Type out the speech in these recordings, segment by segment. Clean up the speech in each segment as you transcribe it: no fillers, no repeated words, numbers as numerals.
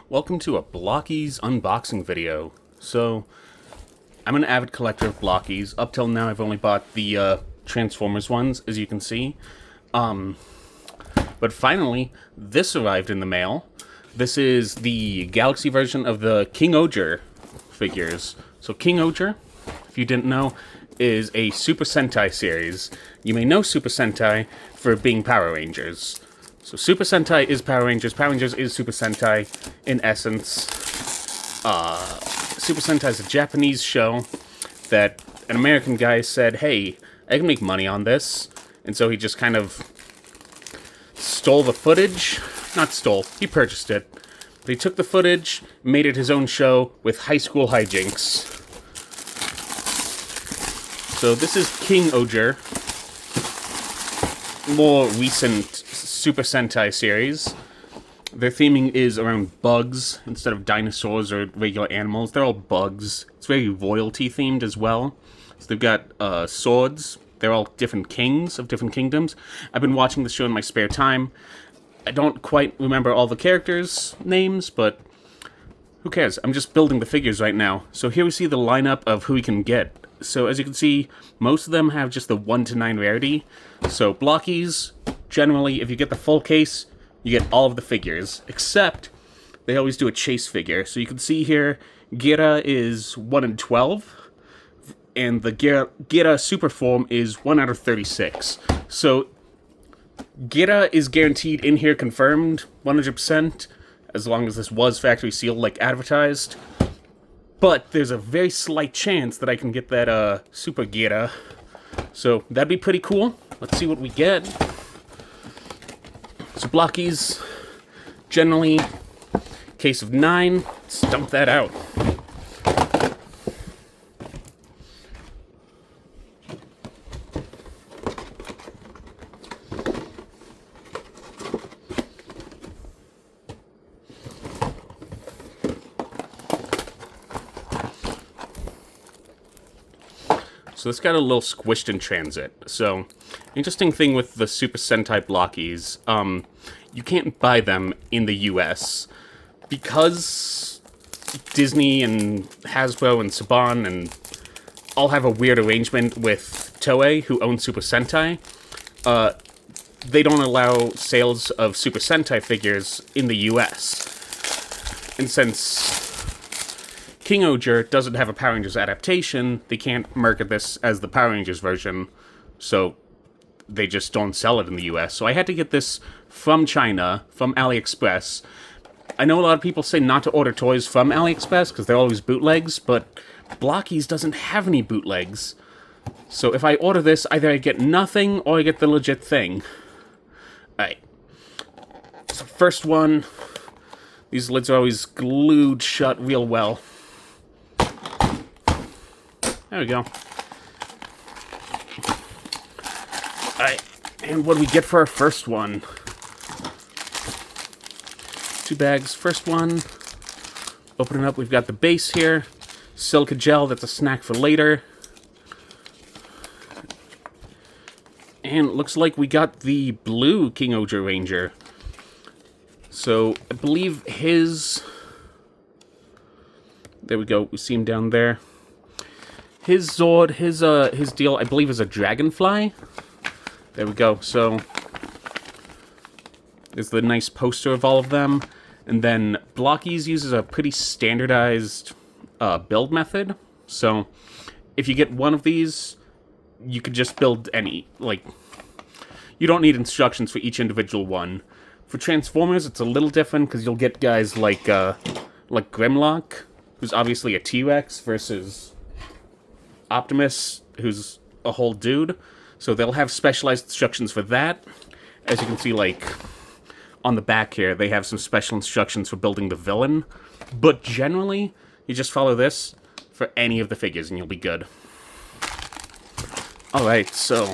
Welcome to a Blokees unboxing video. So, I'm an avid collector of Blokees. Up till now, I've only bought the Transformers ones, as you can see. But finally, this arrived in the mail. This is the Galaxy version of the King-Ohger figures. So King-Ohger, if you didn't know, is a Super Sentai series. You may know Super Sentai for being Power Rangers. So Super Sentai is Power Rangers is Super Sentai, in essence. Super Sentai is a Japanese show that an American guy said, hey, I can make money on this. And so he just kind of stole the footage. Not stole, he purchased it. But he took the footage, made it his own show with high school hijinks. So this is King-Ohger, more recent Super Sentai series. Their theming is around bugs instead of dinosaurs or regular animals. They're all bugs. It's very royalty themed as well. So they've got swords. They're all different kings of different kingdoms. I've been watching the show in my spare time. I don't quite remember all the characters' names, but who cares? I'm just building the figures right now. So here we see the lineup of who we can get. So as you can see, most of them have just the 1 to 9 rarity. So Blokees, generally, if you get the full case, you get all of the figures, except they always do a chase figure. So you can see here, Gira is 1 in 12, and the Gira super form is 1 out of 36. So Gira is guaranteed in here, confirmed, 100%, as long as this was factory sealed like advertised. But there's a very slight chance that I can get that Super Gira. So that'd be pretty cool. Let's see what we get. So Blokees, generally, case of 9. Let's dump that out. So this got a little squished in transit. So, interesting thing with the Super Sentai Blokees, you can't buy them in the US because Disney and Hasbro and Saban and all have a weird arrangement with Toei, who owns Super Sentai. They don't allow sales of Super Sentai figures in the US. And since King-Ohger doesn't have a Power Rangers adaptation, they can't market this as the Power Rangers version, so they just don't sell it in the US. So I had to get this from China, from Aliexpress. I know a lot of people say not to order toys from Aliexpress because they're always bootlegs, but Blokees doesn't have any bootlegs. So if I order this, either I get nothing or I get the legit thing. Alright. So first one, these lids are always glued shut real well. There we go. Alright, and what do we get for our first one? 2 bags. First one. Open it up, we've got the base here. Silica gel, that's a snack for later. And it looks like we got the blue King-Ohger Ranger. So, I believe his... There we go, we see him down there. His Zord, his deal, I believe, is a dragonfly. There we go. So there's the nice poster of all of them. And then Blokees uses a pretty standardized build method. So if you get one of these, you could just build any. Like, you don't need instructions for each individual one. For Transformers, it's a little different because you'll get guys like Grimlock, who's obviously a T-Rex, versus Optimus, who's a whole dude. So they'll have specialized instructions for that. As you can see, like, on the back here, they have some special instructions for building the villain. But generally, you just follow this for any of the figures and you'll be good. Alright, so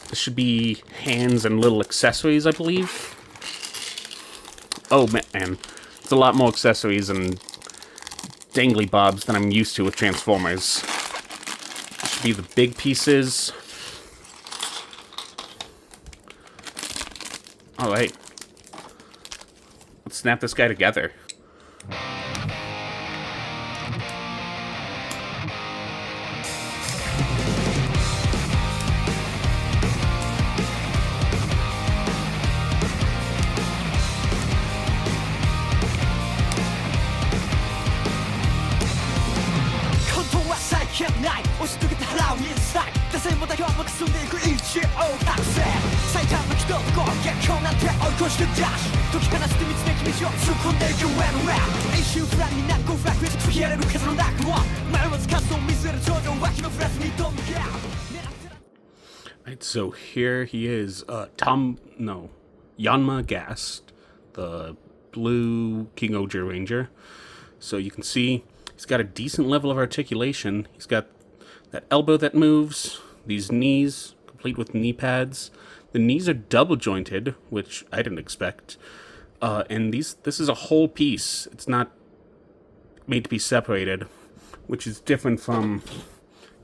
this should be hands and little accessories, I believe. Oh, man. It's a lot more accessories and dangly bobs than I'm used to with Transformers. This should be the big pieces. Alright. Let's snap this guy together. Alright, so here he is, Yanma Gast, the blue King-Ohger Ranger. So you can see he's got a decent level of articulation. He's got that elbow that moves, these knees, complete with knee pads. The knees are double jointed, which I didn't expect. And this is a whole piece. It's not made to be separated, which is different from,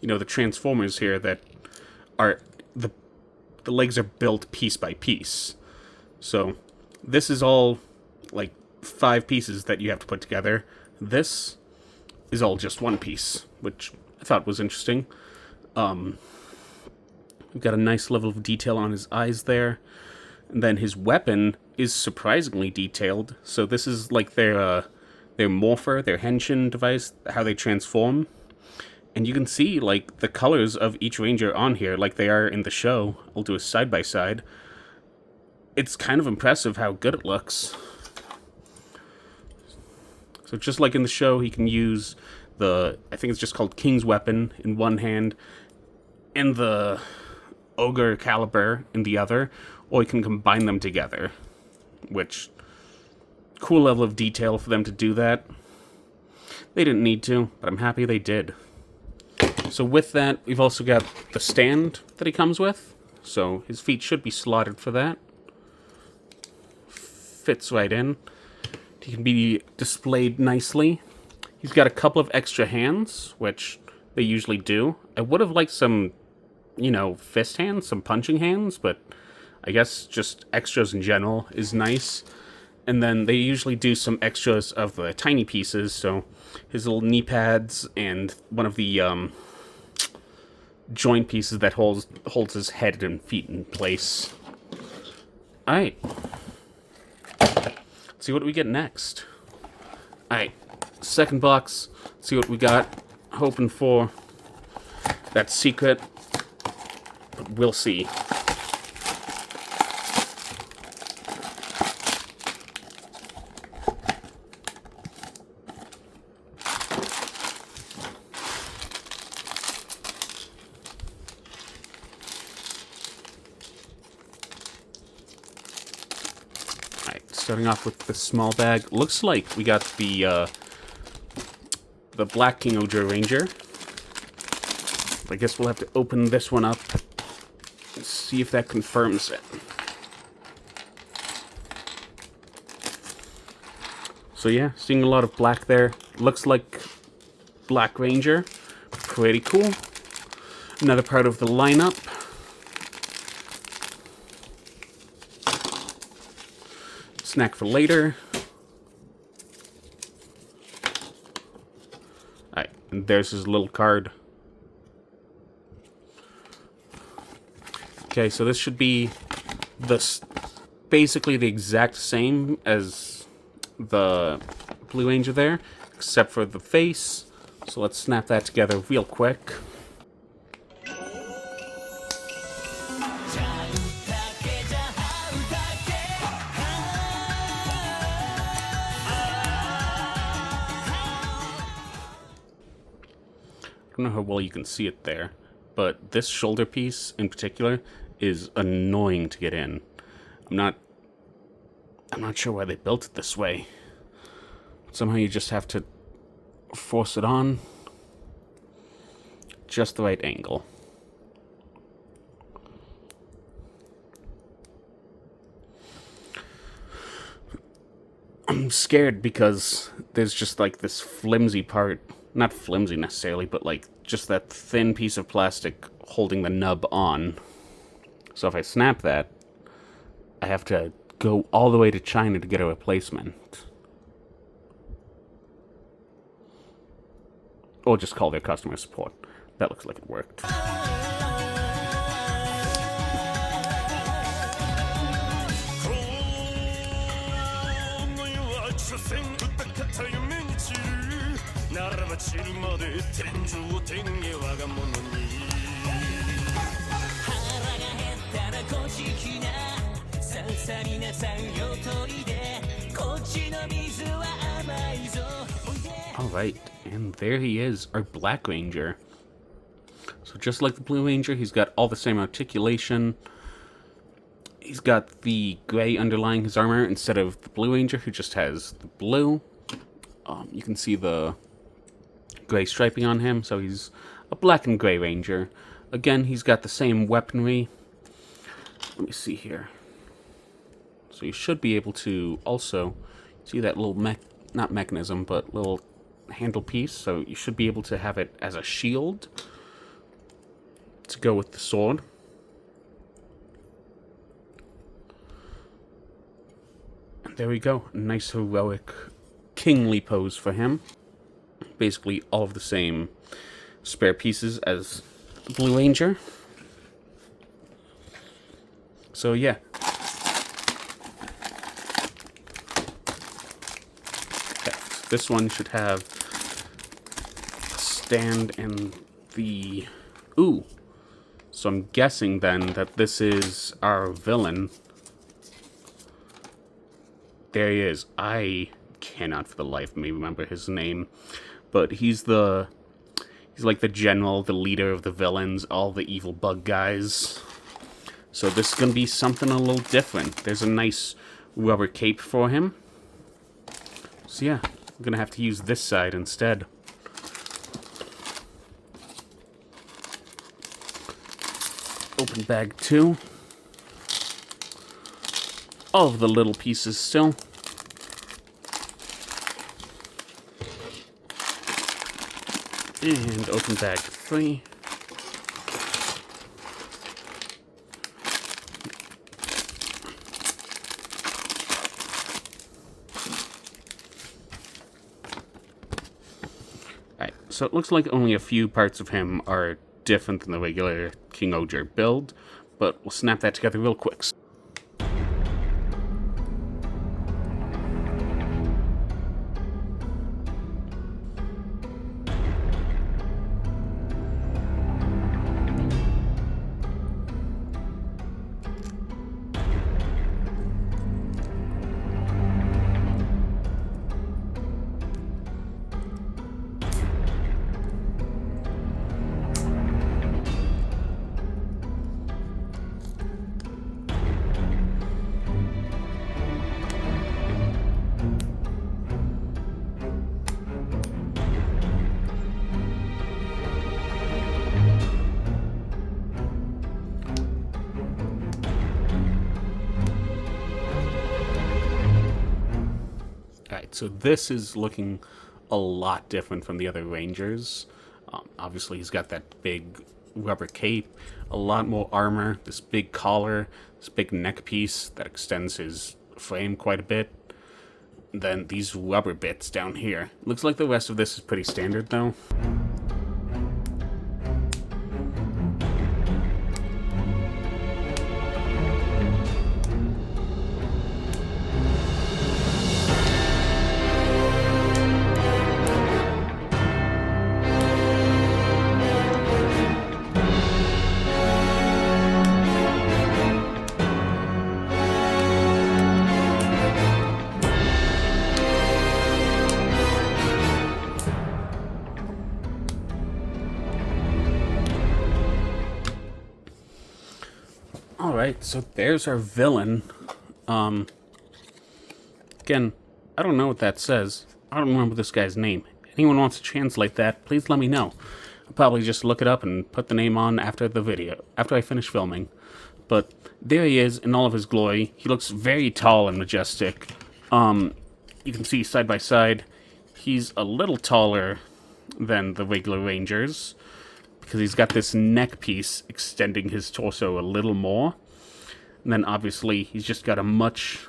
the Transformers here that are the legs are built piece by piece. So this is all like 5 pieces that you have to put together. This is all just one piece, which I thought was interesting. We've got a nice level of detail on his eyes there. And then his weapon is surprisingly detailed. So this is like their morpher, their henshin device, how they transform. And you can see like the colors of each ranger on here like they are in the show. I'll do a side by side. It's kind of impressive how good it looks. So just like in the show, he can use I think it's just called King's Weapon in one hand and the Ogre Caliber in the other, or he can combine them together, which, cool level of detail for them to do that. They didn't need to, but I'm happy they did. So with that, we've also got the stand that he comes with, so his feet should be slotted for that. Fits right in. He can be displayed nicely. He's got a couple of extra hands, which they usually do. I would have liked some, fist hands, some punching hands, but I guess just extras in general is nice. And then they usually do some extras of the tiny pieces, so his little knee pads and one of the joint pieces that holds his head and feet in place. Alright. Let's see what we get next. Alright. Second box. Let's see what we got. Hoping for that secret. But we'll see. Starting off with the small bag. Looks like we got the Black King-Ohger Ranger. I guess we'll have to open this one up and see if that confirms it. So yeah, seeing a lot of black there. Looks like Black Ranger. Pretty cool. Another part of the lineup. Snack for later. Alright, and there's his little card. Okay, so this should be basically the exact same as the Blue Ranger there, except for the face. So let's snap that together real quick. I don't know how well you can see it there, but this shoulder piece in particular is annoying to get in. I'm not sure why they built it this way. Somehow you just have to force it on just the right angle. I'm scared because there's just like this flimsy part. Not flimsy necessarily, but like just that thin piece of plastic holding the nub on. So if I snap that, I have to go all the way to China to get a replacement. Or just call their customer support. That looks like it worked. Alright, and there he is, our Black Ranger. So just like the Blue Ranger, he's got all the same articulation. He's got the gray underlying his armor instead of the Blue Ranger, who just has the blue. You can see the gray striping on him, so he's a black and gray Ranger. Again, he's got the same weaponry. Let me see here. So you should be able to also see that little not mechanism, but little handle piece. So you should be able to have it as a shield to go with the sword. And there we go. A nice heroic kingly pose for him. Basically all of the same spare pieces as the Blue Ranger. So yeah. Okay, so this one should have a stand and the... Ooh. So I'm guessing then that this is our villain. There he is. I cannot for the life of me remember his name. But he's like the general, the leader of the villains, all the evil bug guys. So this is going to be something a little different. There's a nice rubber cape for him. So yeah, I'm going to have to use this side instead. Open bag 2. All of the little pieces still. And open bag 3. Alright, so it looks like only a few parts of him are different than the regular King-Ohger build, but we'll snap that together real quick. So this is looking a lot different from the other Rangers. Obviously, he's got that big rubber cape, a lot more armor, this big collar, this big neck piece that extends his frame quite a bit. Then these rubber bits down here. Looks like the rest of this is pretty standard, though. Alright, so there's our villain. Again, I don't know what that says. I don't remember this guy's name. Anyone wants to translate that, please let me know. I'll probably just look it up and put the name on after the video, after I finish filming. But there he is in all of his glory. He looks very tall and majestic. You can see side by side, he's a little taller than the regular Rangers, because he's got this neck piece extending his torso a little more. And then obviously he's just got a much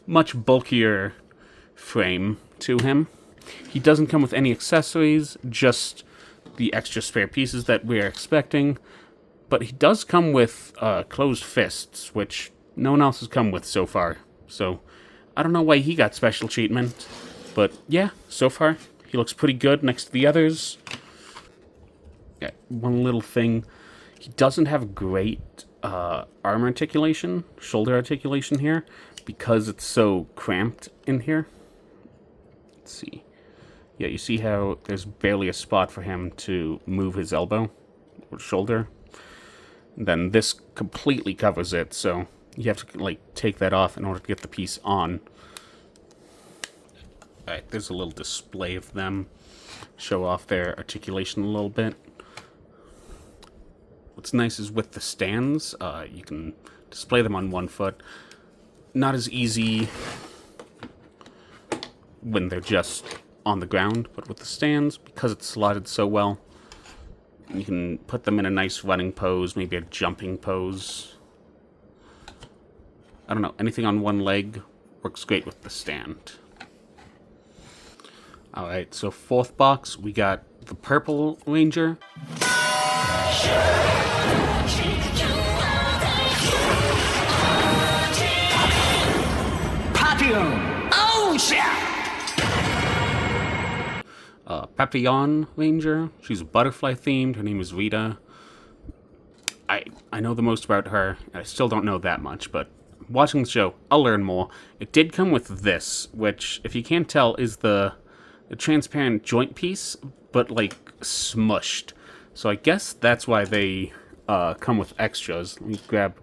bulkier frame to him. He doesn't come with any accessories, just the extra spare pieces that we're expecting. But he does come with closed fists, which no one else has come with so far. So I don't know why he got special treatment. But yeah, so far he looks pretty good next to the others. Yeah, one little thing. He doesn't have great arm articulation, shoulder articulation here, because it's so cramped in here. Let's see. Yeah, you see how there's barely a spot for him to move his elbow or shoulder? And then this completely covers it, so you have to like take that off in order to get the piece on. Alright, there's a little display of them. Show off their articulation a little bit. What's nice is with the stands, you can display them on one foot. Not as easy when they're just on the ground, but with the stands, because it's slotted so well, you can put them in a nice running pose, maybe a jumping pose. I don't know, anything on one leg works great with the stand. Alright, so fourth box, we got the Purple Ranger. Papillon! Oh, yeah! Papillon Ranger. She's butterfly themed. Her name is Rita. I know the most about her. I still don't know that much, but watching the show, I'll learn more. It did come with this, which, if you can't tell, is the transparent joint piece, but like smushed. So I guess that's why they come with extras. Let me grab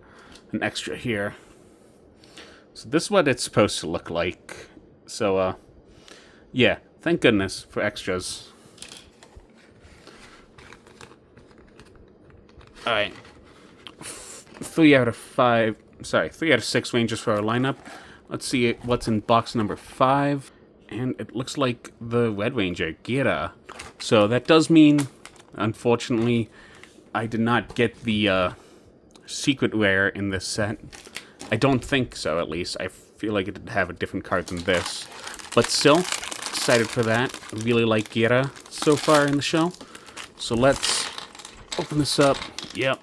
an extra here. So this is what it's supposed to look like. So, yeah, thank goodness for extras. Alright. 3 out of 6 Rangers for our lineup. Let's see what's in box number 5. And it looks like the Red Ranger, Gira. So that does mean, unfortunately, I did not get the secret rare in this set. I don't think so, at least. I feel like it did have a different card than this. But still, excited for that. I really like Gira so far in the show. So let's open this up. Yep.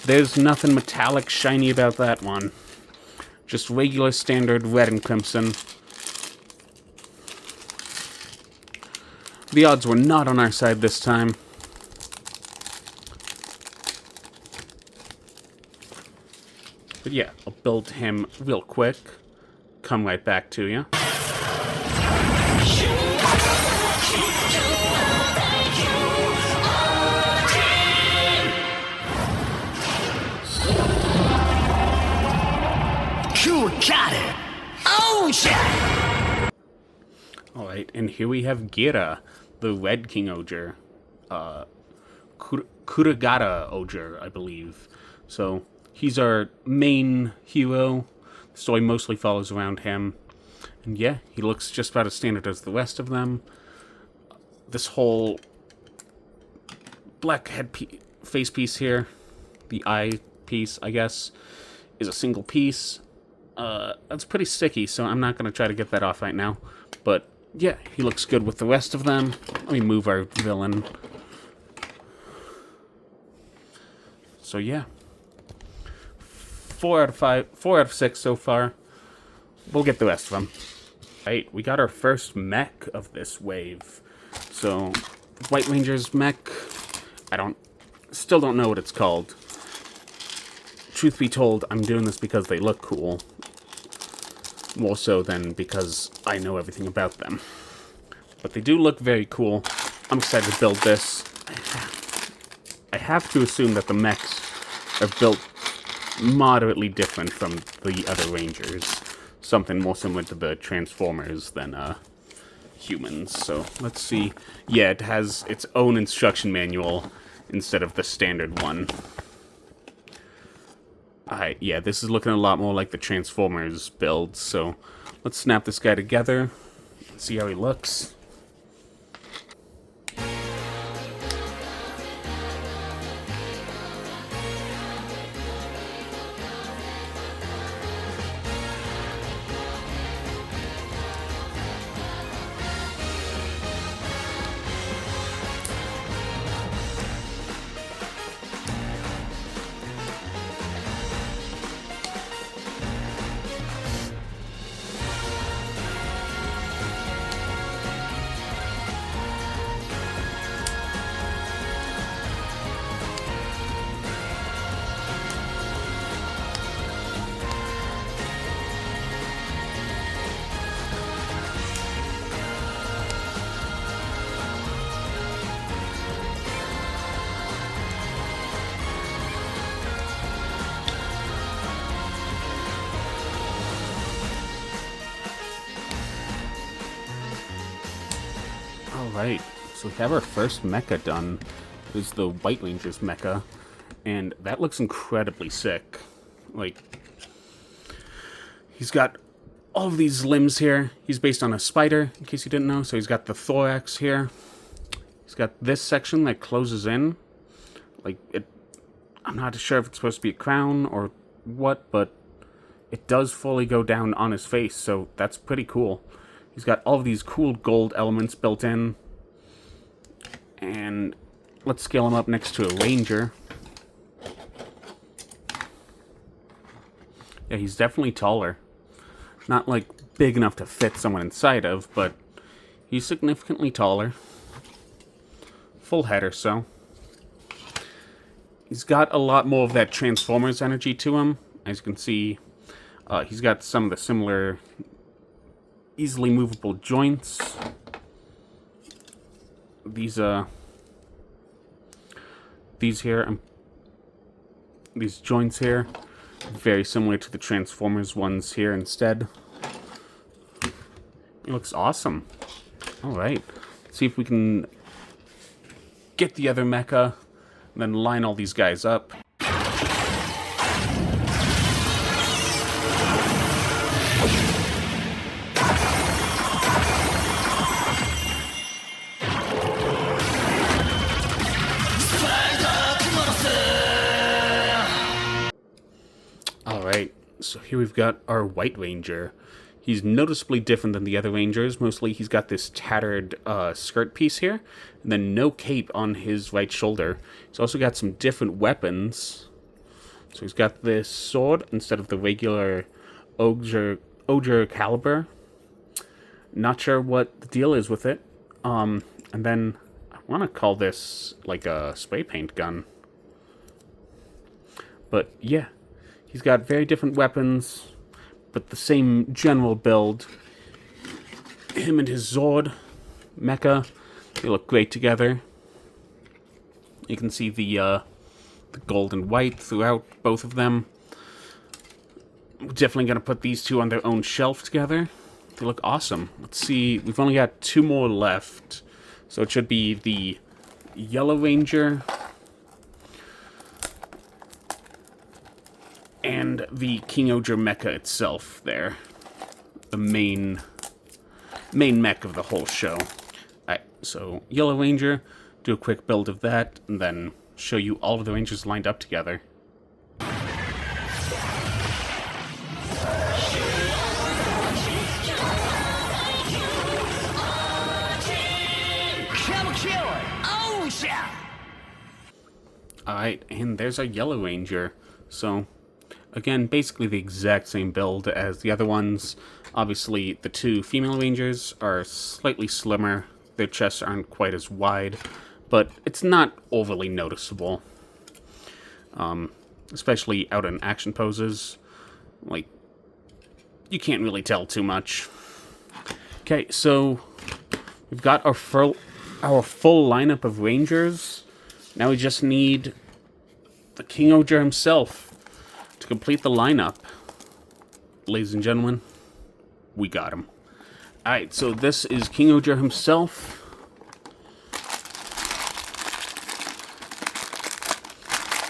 There's nothing metallic shiny about that one. Just regular standard red and crimson. The odds were not on our side this time. But yeah, I'll build him real quick. Come right back to you. You got it! Oh, yeah! Alright, and here we have Gira, the Red King-Ohger. Kuragata Ohger, I believe. So, he's our main hero. The story mostly follows around him. And yeah, he looks just about as standard as the rest of them. This whole black face piece here, the eye piece, I guess, is a single piece. That's pretty sticky, so I'm not going to try to get that off right now. But yeah, he looks good with the rest of them. Let me move our villain. So yeah. 4 out of 6 so far. We'll get the rest of them. Right, we got our first mech of this wave. So, White Ranger's mech. Still don't know what it's called. Truth be told, I'm doing this because they look cool. More so than because I know everything about them. But they do look very cool. I'm excited to build this. I have to assume that the mechs are built moderately different from the other Rangers. Something more similar to the Transformers than humans. So let's see. Yeah, it has its own instruction manual instead of the standard one. Alright, yeah, this is looking a lot more like the Transformers build, so let's snap this guy together and see how he looks. Alright, so we have our first mecha done. This is the White Ranger's mecha, and that looks incredibly sick. Like, he's got all of these limbs here. He's based on a spider, in case you didn't know. So he's got the thorax here. He's got this section that closes in. Like, I'm not sure if it's supposed to be a crown or what, but it does fully go down on his face, so that's pretty cool. He's got all of these cool gold elements built in. And let's scale him up next to a ranger. Yeah, he's definitely taller. Not, like, big enough to fit someone inside of, but he's significantly taller. Full head or so. He's got a lot more of that Transformers energy to him. As you can see, he's got some of the similar easily movable joints. These here, these joints here, very similar to the Transformers ones here instead. It looks awesome. Alright, let's see if we can get the other mecha, and then line all these guys up. Alright, so here we've got our White Ranger. He's noticeably different than the other Rangers. Mostly he's got this tattered skirt piece here, and then no cape on his right shoulder. He's also got some different weapons. So he's got this sword instead of the regular Ogre caliber. Not sure what the deal is with it. And then I want to call this like a spray paint gun. But yeah, he's got very different weapons, but the same general build. Him and his Zord mecha, they look great together. You can see the gold and white throughout both of them. We're definitely going to put these two on their own shelf together. They look awesome. Let's see, we've only got 2 more left. So it should be the Yellow Ranger and the King-Ohger mecha itself there. The main mech of the whole show. Alright, so Yellow Ranger, do a quick build of that, and then show you all of the Rangers lined up together. Alright, and there's our Yellow Ranger. So, again, basically the exact same build as the other ones. Obviously, the 2 female Rangers are slightly slimmer. Their chests aren't quite as wide, but it's not overly noticeable. Especially out in action poses. Like, you can't really tell too much. Okay, so we've got our full lineup of Rangers. Now we just need the King-Ohger himself to complete the lineup. Ladies and gentlemen, we got him. Alright, so this is King-Ohger himself.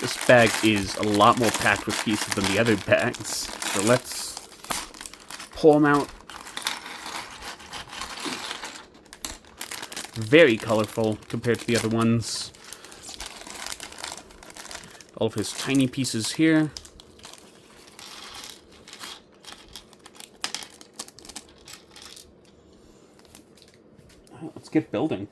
This bag is a lot more packed with pieces than the other bags. So let's pull them out. Very colorful compared to the other ones. All of his tiny pieces here. Let's get building.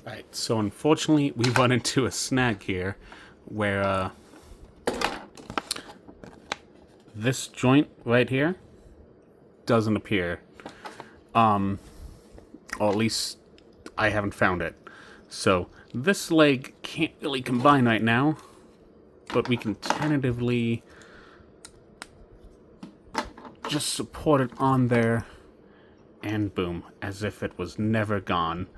Alright, so unfortunately we run into a snag here where this joint right here doesn't appear. Or at least I haven't found it. So this leg can't really combine right now. but we can tentatively just support it on there, and boom, as if it was never gone.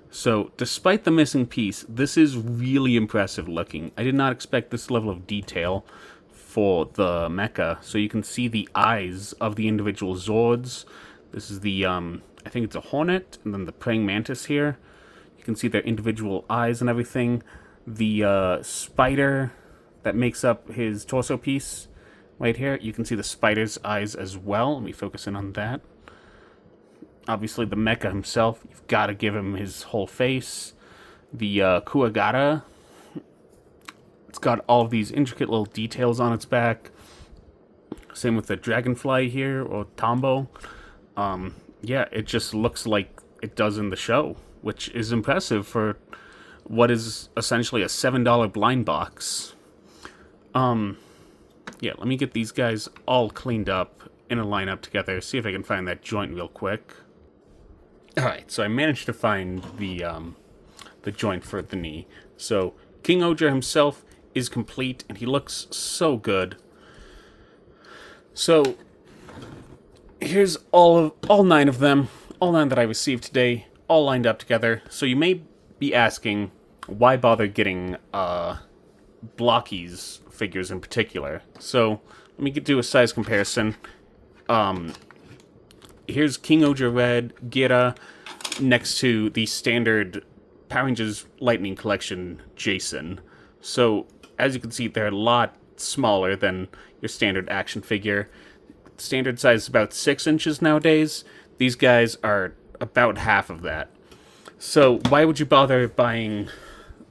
So, despite the missing piece, this is really impressive looking. I did not expect this level of detail for the mecha. So you can see the eyes of the individual Zords. This is the, I think it's a Hornet, and then the Praying Mantis here. You can see their individual eyes and everything. The spider that makes up his torso piece right here, you can see the spider's eyes as well. Let me focus in on that. Obviously, the mecha himself, you've got to give him his whole face. The Kuwagata, it's got all of these intricate little details on its back. Same with the dragonfly here, or Tombo. Yeah, it just looks like it does in the show, which is impressive for what is essentially a $7 blind box. Yeah, let me get these guys all cleaned up in a lineup together, see if I can find that joint real quick. Alright, so I managed to find the joint for the knee. So, King-Ohger himself is complete, and he looks so good. So, here's all 9 of them, all 9 that I received today, all lined up together. So you may be asking, why bother getting Blokees figures in particular? So, let me do a size comparison. Here's King-Ohger Red, Gira, next to the standard Power Rangers Lightning Collection Jason. So, as you can see, they're a lot smaller than your standard action figure. Standard size is about 6 inches nowadays. These guys are about half of that. So, why would you bother buying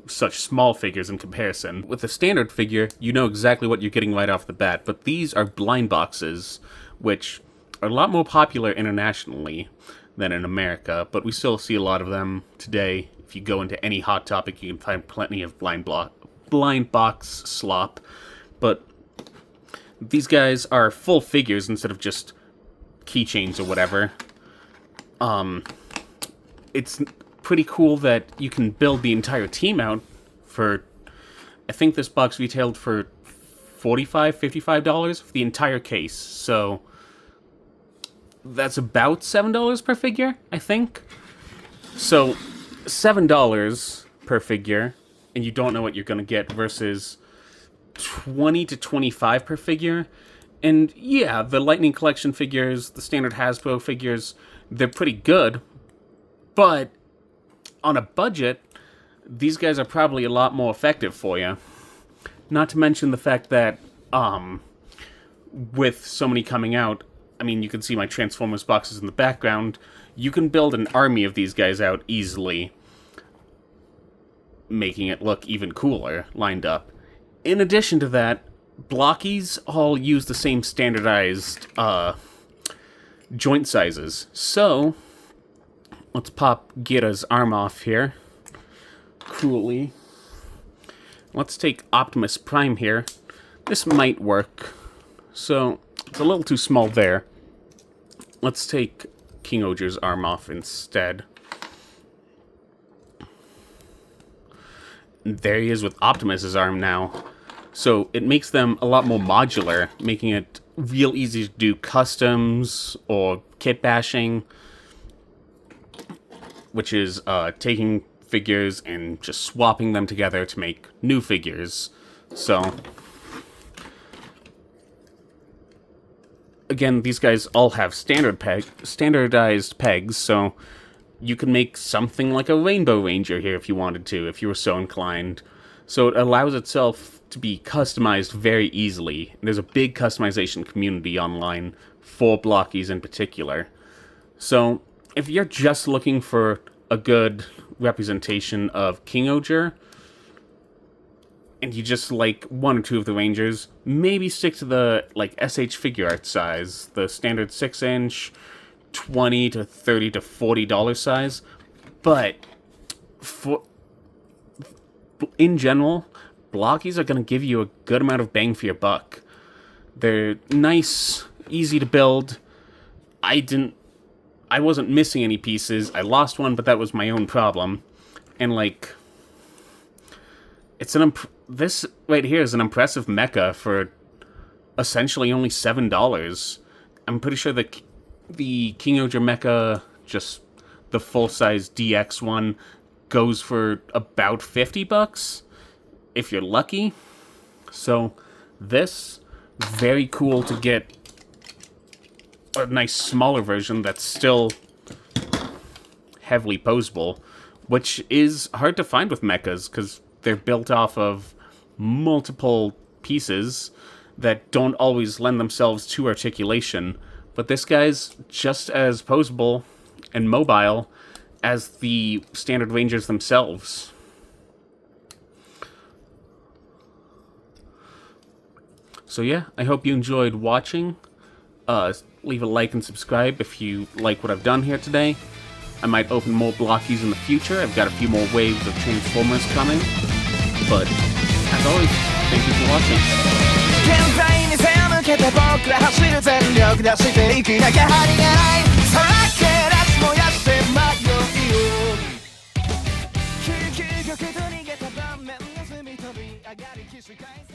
such small figures in comparison? With a standard figure, you know exactly what you're getting right off the bat, but these are blind boxes, which are a lot more popular internationally than in America, but we still see a lot of them today. If you go into any Hot Topic, you can find plenty of blind box slop. But these guys are full figures instead of just keychains or whatever. It's pretty cool that you can build the entire team out for, I think this box retailed for $45, $55 for the entire case. So that's about $7 per figure, I think. So $7 per figure, and you don't know what you're going to get, versus $20 to $25 per figure. And yeah, the Lightning Collection figures, the standard Hasbro figures, they're pretty good, but on a budget, these guys are probably a lot more effective for you. Not to mention the fact that, with so many coming out, I mean, you can see my Transformers boxes in the background, you can build an army of these guys out easily, making it look even cooler, lined up. In addition to that, Blokees all use the same standardized joint sizes. So, let's pop Gira's arm off here. Coolly. Let's take Optimus Prime here. This might work. So, it's a little too small there. Let's take King-Ohger's arm off instead. And there he is with Optimus's arm now. So it makes them a lot more modular, making it real easy to do customs or kit bashing, which is taking figures and just swapping them together to make new figures. So, again, these guys all have standardized pegs, so you can make something like a Rainbow Ranger here if you wanted to, if you were so inclined. So it allows itself to be customized very easily. And there's a big customization community online for Blokees in particular. So if you're just looking for a good representation of King-Ohger, and you just like 1 or 2 of the Rangers, maybe stick to the like SH figure art size, the standard 6-inch, $20 to $30 to $40 size. But in general, Blokees are going to give you a good amount of bang for your buck. They're nice, easy to build. I wasn't missing any pieces. I lost one, but that was my own problem. And like, it's this right here is an impressive mecha for essentially only $7. I'm pretty sure the King-Ohger mecha, just the full-size DX one, goes for about $50 if you're lucky. So this, very cool to get a nice smaller version that's still heavily poseable, which is hard to find with mechas because they're built off of multiple pieces that don't always lend themselves to articulation. But this guy's just as poseable and mobile as the standard Rangers themselves. So yeah, I hope you enjoyed watching. Leave a like and subscribe if you like what I've done here today. I might open more Blokees in the future. I've got a few more waves of Transformers coming. But, as always, thank you for watching. 現在に背向けて僕ら走る全力出していくだけ張りがないさらけ出し燃やして迷いを究極と逃げた盤面盗み飛び上がり起死回生